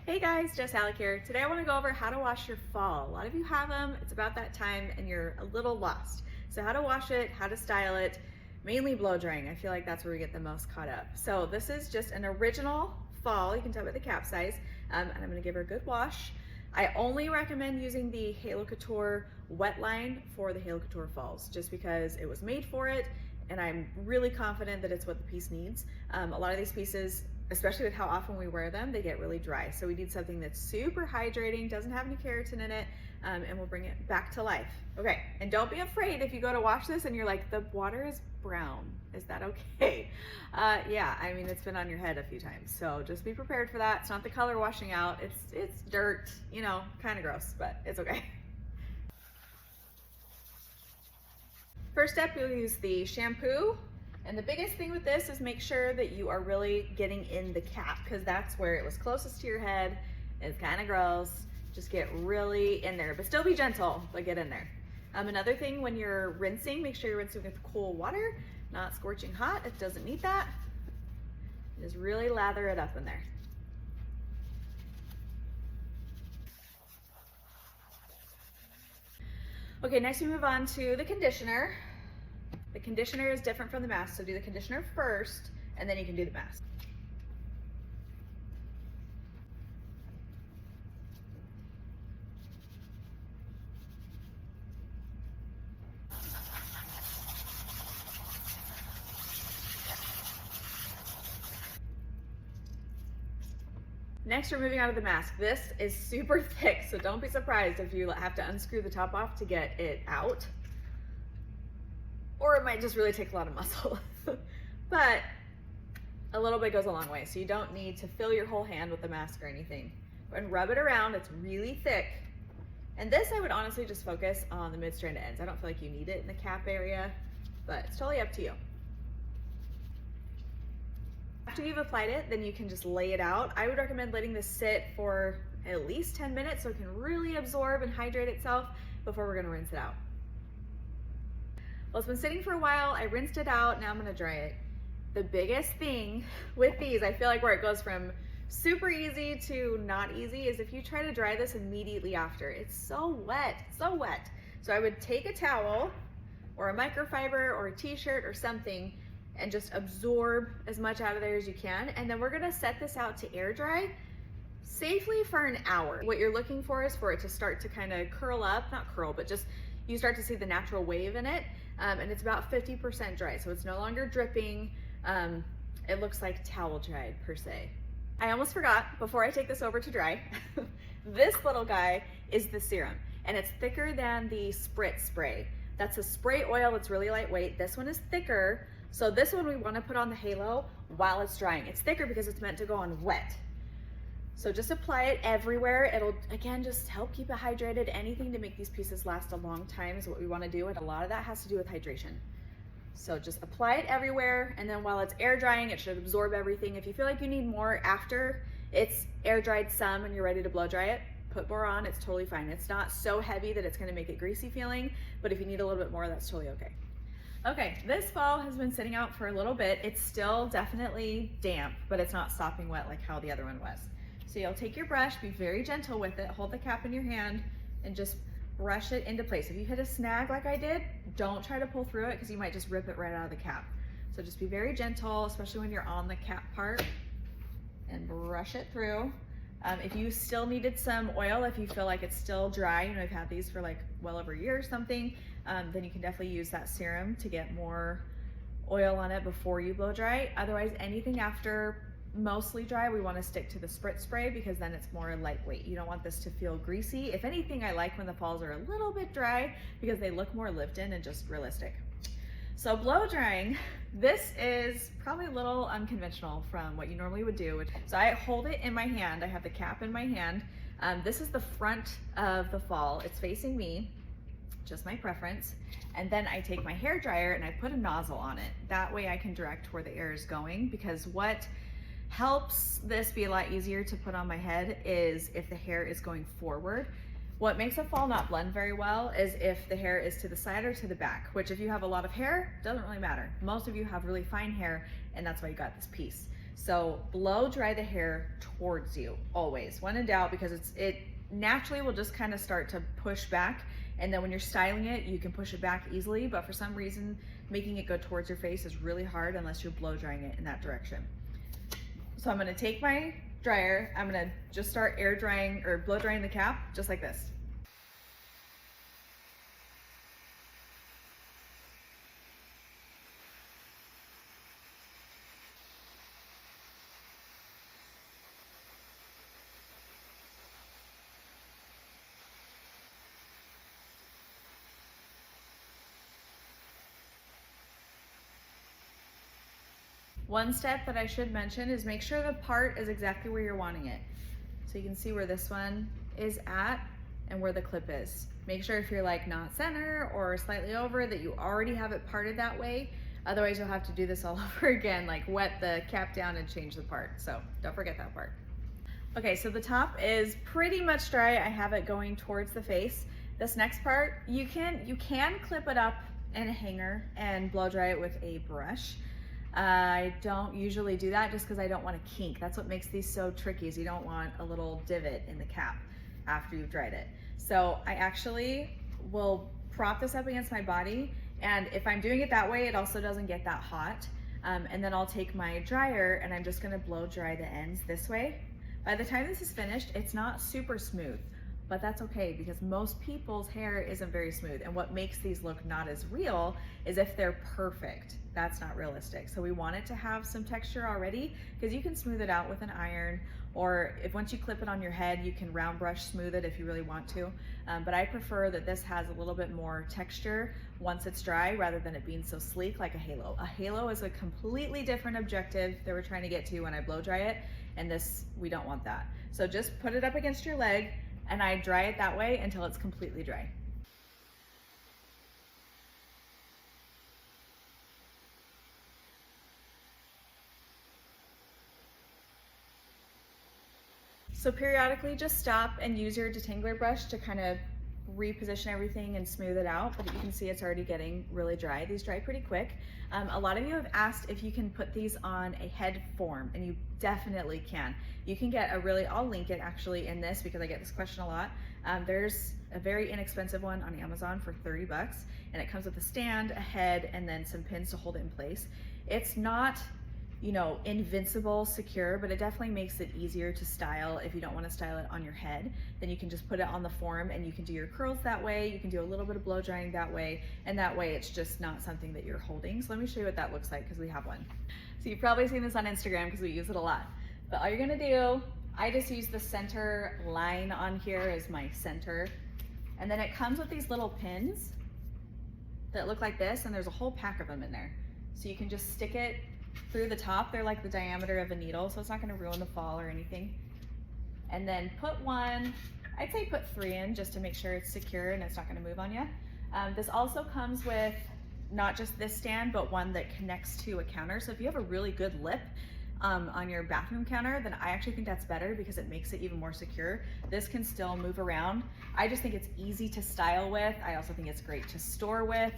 Hey guys, Jess Alec here. Today I want to go over how to wash your fall. A lot of you have them, it's about that time and you're a little lost. So how to wash it, how to style it, mainly blow drying. I feel like that's where we get the most caught up. So this is just an original fall, you can tell by the cap size, and I'm going to give her a good wash. I only recommend using the Halo Couture wet line for the Halo Couture falls, just because it was made for it and I'm really confident that it's what the piece needs. A lot of these pieces, especially with how often we wear them, they get really dry. So we need something that's super hydrating, doesn't have any keratin in it, and will bring it back to life. Okay, and don't be afraid if you go to wash this and you're like, the water is brown. Is that okay? Yeah, I mean, it's been on your head a few times, so just be prepared for that. It's not the color washing out, it's dirt, you know, kind of gross, but it's okay. First step, you'll use the shampoo. And the biggest thing with this is make sure that you are really getting in the cap, because that's where it was closest to your head. It's kind of gross. Just get really in there, but still be gentle, but get in there. Another thing, when you're rinsing, make sure you're rinsing with cool water, not scorching hot. It doesn't need that. Just really lather it up in there. Okay, next we move on to the conditioner. The conditioner is different from the mask, so do the conditioner first, and then you can do the mask. Next, we're moving on to the mask. This is super thick, so don't be surprised if you have to unscrew the top off to get it out. Or it might just really take a lot of muscle. But a little bit goes a long way, so you don't need to fill your whole hand with the mask or anything. Go ahead and rub it around, it's really thick. And this I would honestly just focus on the mid-strand ends. I don't feel like you need it in the cap area, but it's totally up to you. After you've applied it, then you can just lay it out. I would recommend letting this sit for at least 10 minutes so it can really absorb and hydrate itself before we're gonna rinse it out. Well, it's been sitting for a while, I rinsed it out, now I'm gonna dry it. The biggest thing with these, I feel like where it goes from super easy to not easy, is if you try to dry this immediately after. It's so wet, so wet. So I would take a towel or a microfiber or a t-shirt or something and just absorb as much out of there as you can. And then we're gonna set this out to air dry safely for an hour. What you're looking for is for it to start to kind of curl up, not curl, but just you start to see the natural wave in it. And it's about 50% dry, so it's no longer dripping. It looks like towel dried per se. I almost forgot, before I take this over to dry, this little guy is the serum, and it's thicker than the spritz spray. That's a spray oil, it's really lightweight. This one is thicker, so this one we wanna put on the halo while it's drying. It's thicker because it's meant to go on wet. So just apply it everywhere. It'll, again, just help keep it hydrated. Anything to make these pieces last a long time is what we wanna do, and a lot of that has to do with hydration. So just apply it everywhere, and then while it's air drying, it should absorb everything. If you feel like you need more after it's air dried some and you're ready to blow dry it, put more on, it's totally fine. It's not so heavy that it's gonna make it greasy feeling, but if you need a little bit more, that's totally okay. Okay, this fall has been sitting out for a little bit. It's still definitely damp, but it's not sopping wet like how the other one was. So you'll take your brush, be very gentle with it, hold the cap in your hand, and just brush it into place. If you hit a snag like I did, don't try to pull through it because you might just rip it right out of the cap. So just be very gentle, especially when you're on the cap part, and brush it through. If you still needed some oil, if you feel like it's still dry, you know, I've had these for like well over a year or something, then you can definitely use that serum to get more oil on it before you blow dry. Otherwise, anything after mostly dry, we want to stick to the spritz spray because then it's more lightweight. You don't want this to feel greasy. If anything, I like when the falls are a little bit dry because they look more lived in and just realistic. So blow drying, this is probably a little unconventional from what you normally would do. So I hold it in my hand, I have the cap in my hand. This is the front of the fall, it's facing me, just my preference. And then I take my hair dryer and I put a nozzle on it. That way I can direct where the air is going, because what helps this be a lot easier to put on my head is if the hair is going forward. What makes a fall not blend very well is if the hair is to the side or to the back, which if you have a lot of hair, doesn't really matter. Most of you have really fine hair and that's why you got this piece. So blow dry the hair towards you always. When in doubt, because it naturally will just kind of start to push back, and then when you're styling it, you can push it back easily, but for some reason, making it go towards your face is really hard unless you're blow drying it in that direction. So I'm gonna take my dryer, I'm gonna just start air drying or blow drying the cap, just like this. One step that I should mention is make sure the part is exactly where you're wanting it. So you can see where this one is at and where the clip is. Make sure if you're like not center or slightly over that you already have it parted that way. Otherwise you'll have to do this all over again, like wet the cap down and change the part. So don't forget that part. Okay, so the top is pretty much dry. I have it going towards the face. This next part, you can clip it up in a hanger and blow dry it with a brush. I don't usually do that just because I don't want to kink. That's what makes these so tricky, is you don't want a little divot in the cap after you've dried it. So I actually will prop this up against my body, and if I'm doing it that way, it also doesn't get that hot. And then I'll take my dryer and I'm just gonna blow dry the ends this way. By the time this is finished, it's not super smooth, but that's okay because most people's hair isn't very smooth, and what makes these look not as real is if they're perfect. That's not realistic. So we want it to have some texture already, because you can smooth it out with an iron, or if once you clip it on your head, you can round brush smooth it if you really want to. But I prefer that this has a little bit more texture once it's dry, rather than it being so sleek like a halo. A halo is a completely different objective that we're trying to get to when I blow dry it, and this, we don't want that. So just put it up against your leg, and I dry it that way until it's completely dry. So periodically just stop and use your detangler brush to kind of reposition everything and smooth it out, but you can see it's already getting really dry. These dry pretty quick. A lot of you have asked if you can put these on a head form, and you definitely can. You can get a really, I'll link it actually in this because I get this question a lot. There's a very inexpensive one on Amazon for 30 bucks, and it comes with a stand, a head, and then some pins to hold it in place. It's not, you know, invincible secure, but it definitely makes it easier to style. If you don't want to style it on your head, then you can just put it on the form and you can do your curls that way. You can do a little bit of blow drying that way, and that way it's just not something that you're holding. So let me show you what that looks like, because we have one. So you've probably seen this on Instagram because we use it a lot. But all you're gonna do, I just use the center line on here as my center. And then it comes with these little pins that look like this, and there's a whole pack of them in there. So you can just stick it through the top. They're like the diameter of a needle, so it's not gonna ruin the fall or anything. And then put one, I'd say put 3 in just to make sure it's secure and it's not gonna move on you. This also comes with not just this stand, but one that connects to a counter. So if you have a really good lip on your bathroom counter, then I actually think that's better because it makes it even more secure. This can still move around. I just think it's easy to style with. I also think it's great to store with.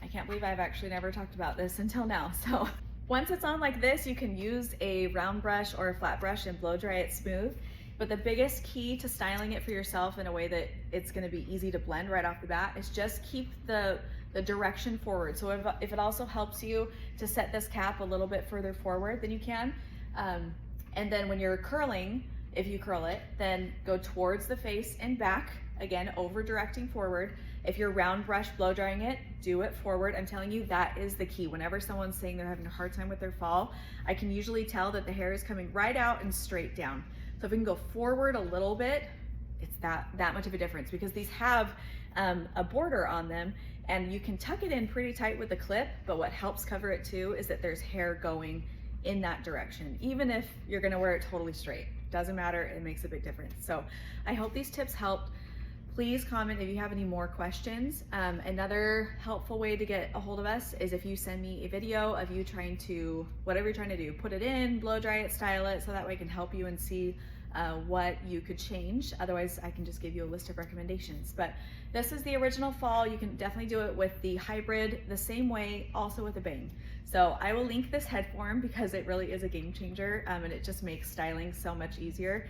I can't believe I've actually never talked about this until now. So once it's on like this, you can use a round brush or a flat brush and blow dry it smooth. But the biggest key to styling it for yourself in a way that it's gonna be easy to blend right off the bat is just keep the direction forward. So if it also helps you to set this cap a little bit further forward than you can, and then when you're curling, if you curl it, then go towards the face and back, again, over directing forward. If you're round brush blow drying it, do it forward. I'm telling you, that is the key. Whenever someone's saying they're having a hard time with their fall, I can usually tell that the hair is coming right out and straight down. So if we can go forward a little bit, it's that much of a difference, because these have a border on them, and you can tuck it in pretty tight with a clip, but what helps cover it too is that there's hair going in that direction. Even if you're gonna wear it totally straight, doesn't matter, it makes a big difference. So I hope these tips helped. Please comment if you have any more questions. Another helpful way to get a hold of us is if you send me a video of you trying to, whatever you're trying to do, put it in, blow dry it, style it, so that way I can help you and see what you could change. Otherwise, I can just give you a list of recommendations. But this is the original fall. You can definitely do it with the hybrid the same way, also with a bang. So I will link this head form because it really is a game changer, and it just makes styling so much easier.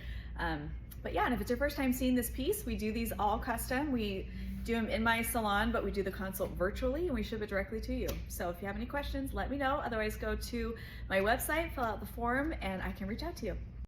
But yeah, and if it's your first time seeing this piece, we do these all custom. We do them in my salon, but we do the consult virtually and we ship it directly to you. So if you have any questions, let me know. Otherwise, go to my website, fill out the form, and I can reach out to you.